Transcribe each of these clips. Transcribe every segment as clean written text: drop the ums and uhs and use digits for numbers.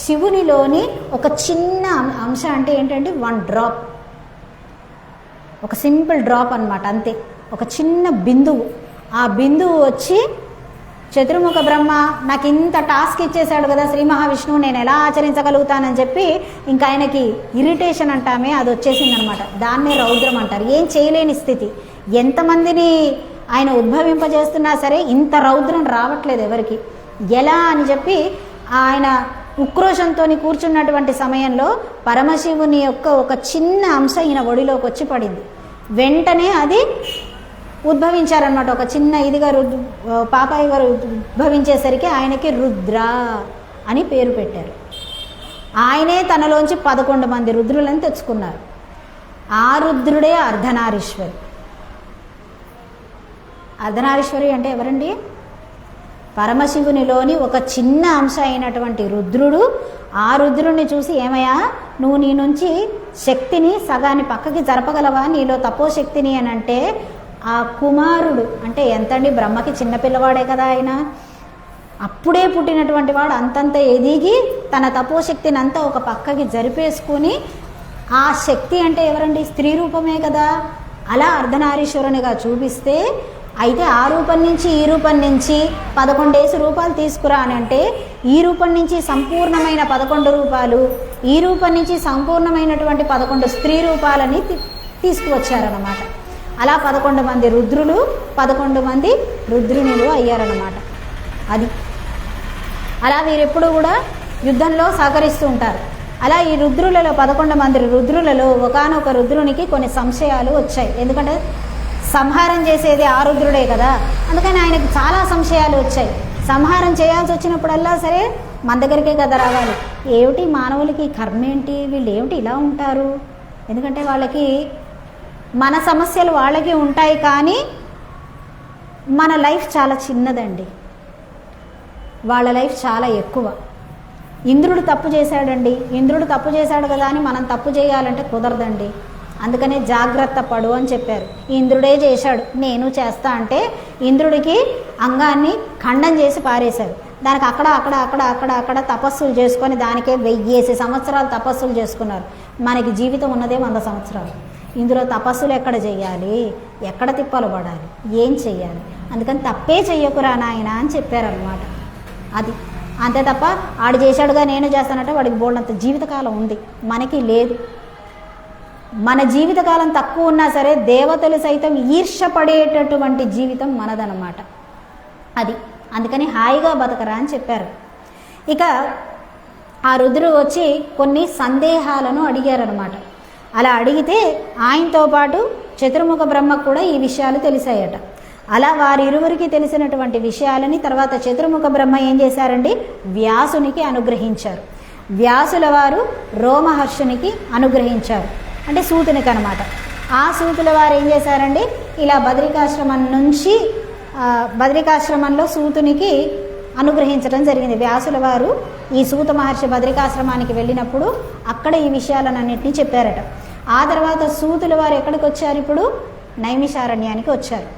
శివునిలోని ఒక చిన్న అంశం అంటే ఏంటంటే 1 డ్రాప్, ఒక సింపుల్ డ్రాప్ అన్నమాట, అంతే, ఒక చిన్న బిందువు. ఆ బిందువు వచ్చి చతుర్ముఖ బ్రహ్మ నాకు ఇంత టాస్క్ ఇచ్చేశాడు కదా శ్రీ మహావిష్ణువు, నేను ఎలా ఆచరించగలుగుతానని చెప్పి ఇంకా ఆయనకి ఇరిటేషన్ అంటామే, అది వచ్చేసిందనమాట. దాన్నే రౌద్రం అంటారు. ఏం చేయలేని స్థితి. ఎంతమందిని ఆయన ఉద్భవింపజేస్తున్నా సరే ఇంత రౌద్రం రావట్లేదు ఎవరికి. ఎలా అని చెప్పి ఆయన ఉక్రోషంతో కూర్చున్నటువంటి సమయంలో పరమశివుని యొక్క ఒక చిన్న అంశ ఈయన ఒడిలోకి వచ్చి పడింది. వెంటనే అది ఉద్భవించారనమాట. ఒక చిన్న ఇదిగా పాపాయి గారు ఉద్భవించేసరికి ఆయనకి రుద్ర అని పేరు పెట్టారు. ఆయనే తనలోంచి 11 మంది రుద్రులను తెచ్చుకున్నారు. ఆ రుద్రుడే అర్ధనారీశ్వరి. అర్ధనారీశ్వరి అంటే ఎవరండి? పరమశివునిలోని ఒక చిన్న అంశ అయినటువంటి రుద్రుడు. ఆ రుద్రుడిని చూసి, ఏమయ్యా నువ్వు నీ నుంచి శక్తిని సగాన్ని పక్కకి జరపగలవా, నీలో తపోశక్తిని అని అంటే, ఆ కుమారుడు అంటే ఎంతండి, బ్రహ్మకి చిన్నపిల్లవాడే కదా ఆయన, అప్పుడే పుట్టినటువంటి వాడు అంతంత ఎదిగి తన తపోశక్తిని అంతా ఒక పక్కకి జరిపేసుకుని, ఆ శక్తి అంటే ఎవరండి? స్త్రీ రూపమే కదా. అలా అర్ధనారీశ్వరునిగా చూపిస్తే, అయితే ఆ రూపం నుంచి ఈ రూపం నుంచి 11 రూపాలు తీసుకురా అని అంటే, ఈ రూపం నుంచి సంపూర్ణమైన 11 రూపాలు, ఈ రూపం నుంచి సంపూర్ణమైనటువంటి 11 స్త్రీ రూపాలని తీసుకువచ్చారన్నమాట. అలా 11 మంది రుద్రులు, 11 మంది రుద్రునిలు అయ్యారన్నమాట. అది అలా వీరెప్పుడు కూడా యుద్ధంలో సహకరిస్తూ ఉంటారు. అలా ఈ రుద్రులలో 11 మంది రుద్రులలో ఒకానొక రుద్రునికి కొన్ని సంశయాలు వచ్చాయి. ఎందుకంటే సంహారం చేసేది ఆ రుద్రుడే కదా, అందుకని ఆయనకు చాలా సంశయాలు వచ్చాయి. సంహారం చేయాల్సి వచ్చినప్పుడల్లా సరే మన దగ్గరికే కదా రావాలి. ఏమిటి మానవులకి కర్మ ఏంటి, వీళ్ళు ఏమిటి ఇలా ఉంటారు? ఎందుకంటే వాళ్ళకి మన సమస్యలు వాళ్ళకి ఉంటాయి, కానీ మన లైఫ్ చాలా చిన్నదండి, వాళ్ళ లైఫ్ చాలా ఎక్కువ. ఇంద్రుడు తప్పు చేశాడండి, ఇంద్రుడు తప్పు చేశాడు కదా అని మనం తప్పు చేయాలంటే కుదరదండి. అందుకనే జాగ్రత్త పడు అని చెప్పారు. ఇంద్రుడే చేశాడు, నేను చేస్తా అంటే ఇంద్రుడికి అంగాన్ని ఖండం చేసి పారేశారు. దానికి అక్కడ తపస్సులు చేసుకొని దానికే 1000 సంవత్సరాలు తపస్సులు చేసుకున్నారు. మనకి జీవితం ఉన్నదే 100 సంవత్సరాలు. ఇందులో తపస్సులు ఎక్కడ చేయాలి, ఎక్కడ తిప్పలు పడాలి, ఏం చెయ్యాలి? అందుకని తప్పే చెయ్యకురా నాయన అని చెప్పారనమాట. అది అంతే తప్ప ఆడు చేశాడుగా నేను చేస్తానంటే వాడికి బోల్డంత జీవితకాలం ఉంది, మనకి లేదు. మన జీవితకాలం తక్కువ ఉన్నా సరే దేవతలు సైతం ఈర్ష్యపడేటటువంటి జీవితం మనదనమాట. అది అందుకని హాయిగా బతకరా అని చెప్పారు. ఇక ఆ రుద్రుడు వచ్చి కొన్ని సందేహాలను అడిగారనమాట. అలా అడిగితే ఆయనతో పాటు చతుర్ముఖ బ్రహ్మకు కూడా ఈ విషయాలు తెలిసాయట. అలా వారిరువురికి తెలిసినటువంటి విషయాలని తర్వాత చతుర్ముఖ బ్రహ్మ ఏం చేశారండి, వ్యాసునికి అనుగ్రహించారు. వ్యాసుల వారు రోమహర్షునికి అనుగ్రహించారు, అంటే సూతునికి అనమాట. ఆ సూతుల వారు ఏం చేశారండి, ఇలా బద్రికాశ్రమం నుంచి బద్రికాశ్రమంలో సూతునికి అనుగ్రహించడం జరిగింది. వ్యాసుల వారు ఈ సూత మహర్షి బద్రికాశ్రమానికి వెళ్ళినప్పుడు అక్కడ ఈ విషయాలన్నింటినీ చెప్పారట. ఆ తర్వాత సూతుల వారు ఎక్కడికి వచ్చారు, ఇప్పుడు నైమిషారణ్యానికి వచ్చారు.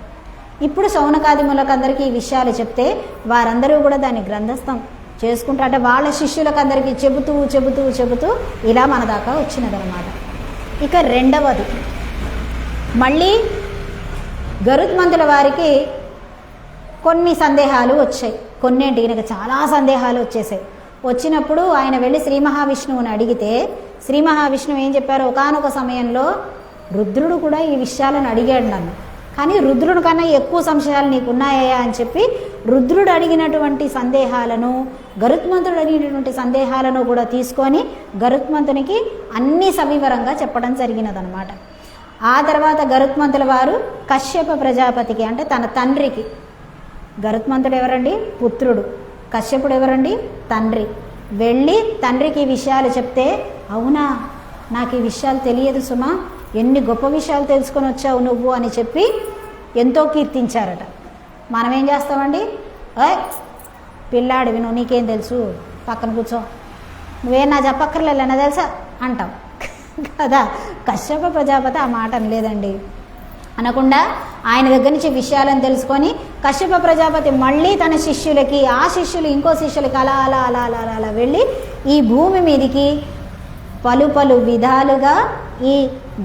ఇప్పుడు శౌనకాదిములకు అందరికీ ఈ విషయాలు చెప్తే వారందరూ కూడా దాన్ని గ్రంథస్థం చేసుకుంటా, అంటే వాళ్ళ శిష్యులకు అందరికీ చెబుతూ ఇలా మన దాకా వచ్చినదనమాట. ఇక రెండవది, మళ్ళీ గరుత్మంతుల వారికి కొన్ని సందేహాలు వచ్చాయి. కొన్నేంటి, ఈయనకు చాలా సందేహాలు వచ్చేసాయి. వచ్చినప్పుడు ఆయన వెళ్ళి శ్రీ మహావిష్ణువుని అడిగితే శ్రీ మహావిష్ణువు ఏం చెప్పారు, ఒకానొక సమయంలో రుద్రుడు కూడా ఈ విషయాలను అడిగాడు నన్ను, కానీ రుద్రుడి కన్నా ఎక్కువ సంశయాలు నీకు ఉన్నాయా అని చెప్పి రుద్రుడు అడిగినటువంటి సందేహాలను గరుత్మంతుడు అడిగినటువంటి సందేహాలను కూడా తీసుకొని గరుత్మంతునికి అన్ని సవివరంగా చెప్పడం జరిగినదనమాట. ఆ తర్వాత గరుత్మంతుల వారు కశ్యప ప్రజాపతికి, అంటే తన తండ్రికి, గరుత్మంతుడు ఎవరండి, పుత్రుడు, కశ్యపుడు ఎవరండి, తండ్రి, వెళ్ళి తండ్రికి ఈ విషయాలు చెప్తే, అవునా నాకు ఈ విషయాలు తెలియదు సుమా, ఎన్ని గొప్ప విషయాలు తెలుసుకొని వచ్చావు నువ్వు అని చెప్పి ఎంతో కీర్తించారట. మనం ఏం చేస్తామండి, పిల్లాడివి నువ్వు, నీకేం తెలుసు, పక్కన కూర్చో, నువ్వేం నా చెప్పక్కర్లేనా తెలుసా అంటాం కదా. కశ్యప ప్రజాపతి ఆ మాట అనలేదండి. అనకుండా ఆయన దగ్గర నుంచి విషయాలను తెలుసుకొని కశ్యప ప్రజాపతి మళ్ళీ తన శిష్యులకి, ఆ శిష్యులు ఇంకో శిష్యులకి అలా అలా అలా అలా అలా వెళ్ళి ఈ భూమి మీదికి పలు పలు విధాలుగా ఈ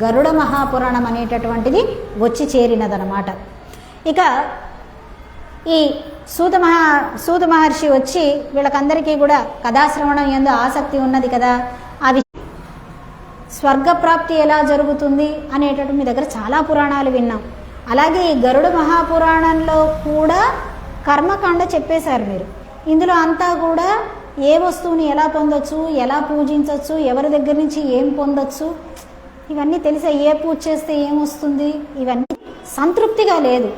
గరుడ మహాపురాణం అనేటటువంటిది వచ్చి చేరినదనమాట. ఇక ఈ సూత మహర్షి వచ్చి వీళ్ళకందరికీ కూడా కథాశ్రవణం యందు ఆసక్తి ఉన్నది కదా, అవి స్వర్గప్రాప్తి ఎలా జరుగుతుంది అనేటటువంటి మీ దగ్గర చాలా పురాణాలు విన్నాం. అలాగే ఈ గరుడ మహాపురాణంలో కూడా కర్మకాండ చెప్పేశారు మీరు. ఇందులో అంతా కూడా ఏ వస్తువుని ఎలా పొందొచ్చు, ఎలా పూజించవచ్చు, ఎవరి దగ్గర నుంచి ఏం పొందొచ్చు, ఇవన్నీ తెలిసే. ఏ పూజ చేస్తే ఏమొస్తుంది, ఇవన్నీ సంతృప్తిగా లేదు.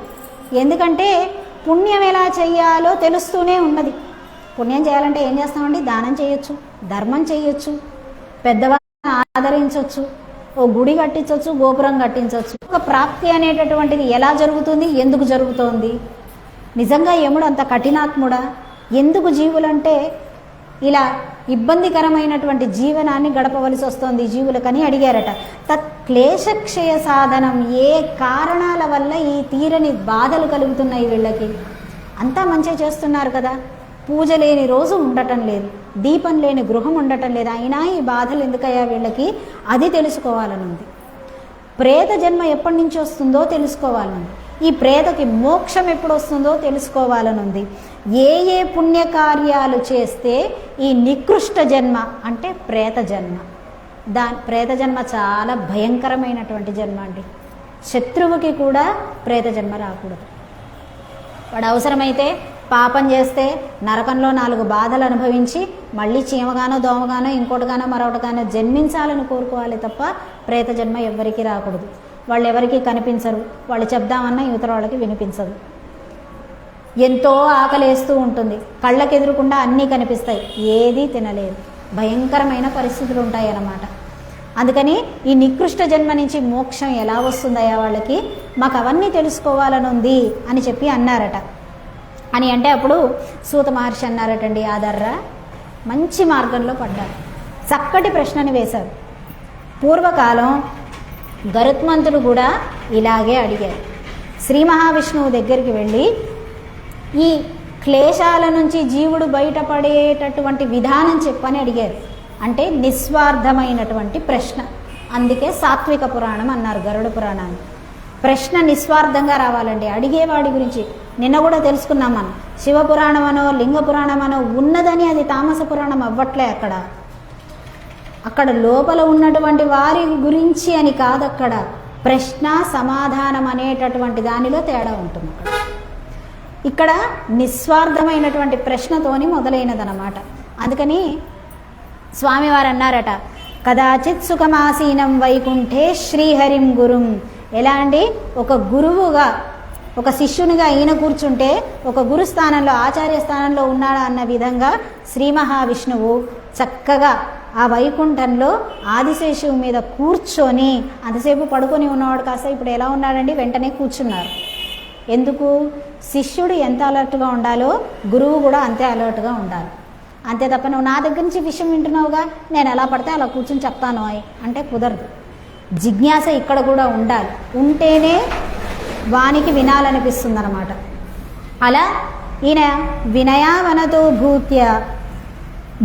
ఎందుకంటే పుణ్యం ఎలా చెయ్యాలో తెలుస్తూనే ఉన్నది. పుణ్యం చేయాలంటే ఏం చేస్తామండి? దానం చేయొచ్చు, ధర్మం చేయొచ్చు, పెద్దవాళ్ళని ఆదరించవచ్చు, ఓ గుడి కట్టించవచ్చు, గోపురం కట్టించవచ్చు. ఒక ప్రాప్తి అనేటటువంటిది ఎలా జరుగుతుంది, ఎందుకు జరుగుతోంది? నిజంగా యముడు అంత కఠినాత్ముడా? ఎందుకు జీవులంటే ఇలా ఇబ్బందికరమైనటువంటి జీవనాన్ని గడపవలసి వస్తుంది జీవులకని అడిగారట. తత్ క్లేశక్షయ సాధనం, ఏ కారణాల వల్ల ఈ తీరని బాధలు కలుగుతున్నాయి వీళ్ళకి? అంతా మంచిగా చేస్తున్నారు కదా, పూజ లేని రోజు ఉండటం లేదు, దీపం లేని గృహం ఉండటం లేదు, అయినా ఈ బాధలు ఎందుకయ్యా వీళ్ళకి? అది తెలుసుకోవాలనుంది. ప్రేత జన్మ ఎప్పటి నుంచి వస్తుందో తెలుసుకోవాలనుంది. ఈ ప్రేతకి మోక్షం ఎప్పుడు వస్తుందో తెలుసుకోవాలనుంది. ఏ ఏ పుణ్యకార్యాలు చేస్తే ఈ నికృష్ట జన్మ అంటే ప్రేత జన్మ, ప్రేత జన్మ చాలా భయంకరమైనటువంటి జన్మ అండి. శత్రువుకి కూడా ప్రేత జన్మ రాకూడదు. వాడు అవసరమైతే పాపం చేస్తే నరకంలో 4 బాధలు అనుభవించి మళ్ళీ చీమగానో దోమగానో ఇంకోటిగానో మరొకటిగానో జన్మించాలని కోరుకోవాలి తప్ప ప్రేత జన్మ ఎవ్వరికీ రాకూడదు. వాళ్ళు ఎవరికి కనిపించరు, వాళ్ళు చెప్దామన్నా యువతల వాళ్ళకి వినిపించదు. ఎంతో ఆకలేస్తూ ఉంటుంది, కళ్ళకి ఎదురుకుండా అన్నీ కనిపిస్తాయి, ఏదీ తినలేదు, భయంకరమైన పరిస్థితులు ఉంటాయి అన్నమాట. అందుకని ఈ నికృష్ట జన్మ నుంచి మోక్షం ఎలా వస్తుందయ్యా వాళ్ళకి? మాకు అవన్నీ తెలుసుకోవాలని ఉంది అని చెప్పి అన్నారట. అని అంటే అప్పుడు సూత మహర్షి అన్నారటండి, ఆదర్రా మంచి మార్గంలో పడ్డారు. చక్కటి ప్రశ్నని వేశారు. పూర్వకాలం గరుత్మంతుడు కూడా ఇలాగే అడిగారు. శ్రీ మహావిష్ణువు దగ్గరికి వెళ్ళి ఈ క్లేశాల నుంచి జీవుడు బయటపడేటటువంటి విధానం చెప్పని అడిగారు. అంటే నిస్వార్థమైనటువంటి ప్రశ్న. అందుకే సాత్విక పురాణం అన్నారు గరుడ పురాణాన్ని. ప్రశ్న నిస్వార్థంగా రావాలండి. అడిగేవాడి గురించి నిన్న కూడా తెలుసుకున్నాం మనం. శివపురాణమనో లింగ పురాణమనో ఉన్నదని అది తామస పురాణం అవ్వట్లే. అక్కడ లోపల ఉన్నటువంటి వారి గురించి అని కాదు, అక్కడ ప్రశ్న సమాధానం అనేటటువంటి దానిలో తేడా ఉంటుంది. ఇక్కడ నిస్వార్థమైనటువంటి ప్రశ్నతోని మొదలైనదన్నమాట. అందుకని స్వామివారు అన్నారట, కదాచిత్ సుఖమాసీనం వైకుంఠే శ్రీహరిం గురుం. ఎలా అండి? ఒక గురువుగా, ఒక శిష్యునిగా ఈయన కూర్చుంటే ఒక గురు స్థానంలో, ఆచార్య స్థానంలో ఉన్నాడా అన్న విధంగా శ్రీ మహావిష్ణువు చక్కగా ఆ వైకుంఠంలో ఆదిశేషువు మీద కూర్చొని, అంతసేపు పడుకొని ఉన్నవాడు కాస్త ఇప్పుడు ఎలా ఉన్నాడండి? వెంటనే కూర్చున్నారు. ఎందుకు? శిష్యుడు ఎంత అలర్ట్గా ఉండాలో గురువు కూడా అంతే అలర్ట్గా ఉండాలి. అంతే తప్ప నువ్వు నా దగ్గర నుంచి విషయం వింటున్నావుగా, నేను ఎలా పడితే అలా కూర్చొని చెప్తాను అంటే కుదరదు. జిజ్ఞాస ఇక్కడ కూడా ఉండాలి. ఉంటేనే వానికి వినాలనిపిస్తుంది అన్నమాట. అలా ఈయన వినయావనతో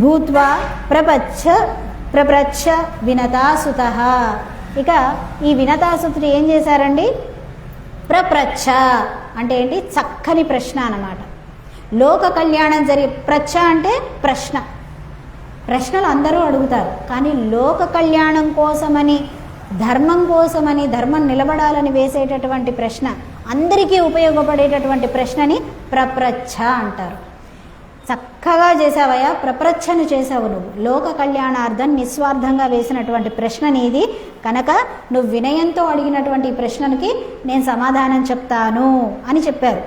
భూత్వా ప్రపచ్చ వినతాసుత. ఇక ఈ వినతాసుతుడు ఏం చేశారండి? ప్రప్రచ్ఛ అంటే ఏంటి? చక్కని ప్రశ్న అన్నమాట. లోక కళ్యాణం ప్రచ్ఛ అంటే ప్రశ్న. ప్రశ్నలు అందరూ అడుగుతారు, కానీ లోక కళ్యాణం కోసమని, ధర్మం కోసమని, ధర్మం నిలబడాలని వేసేటటువంటి ప్రశ్న, అందరికీ ఉపయోగపడేటటువంటి ప్రశ్నని ప్రప్రచ్ఛ అంటారు. చక్కగా చేసావయ్యా, ప్రప్రచ్ఛను చేసావు నువ్వు. లోక కళ్యాణార్థం నిస్వార్థంగా వేసినటువంటి ప్రశ్న నీది కనుక నువ్వు వినయంతో అడిగినటువంటి ప్రశ్నకి నేను సమాధానం చెప్తాను అని చెప్పారు.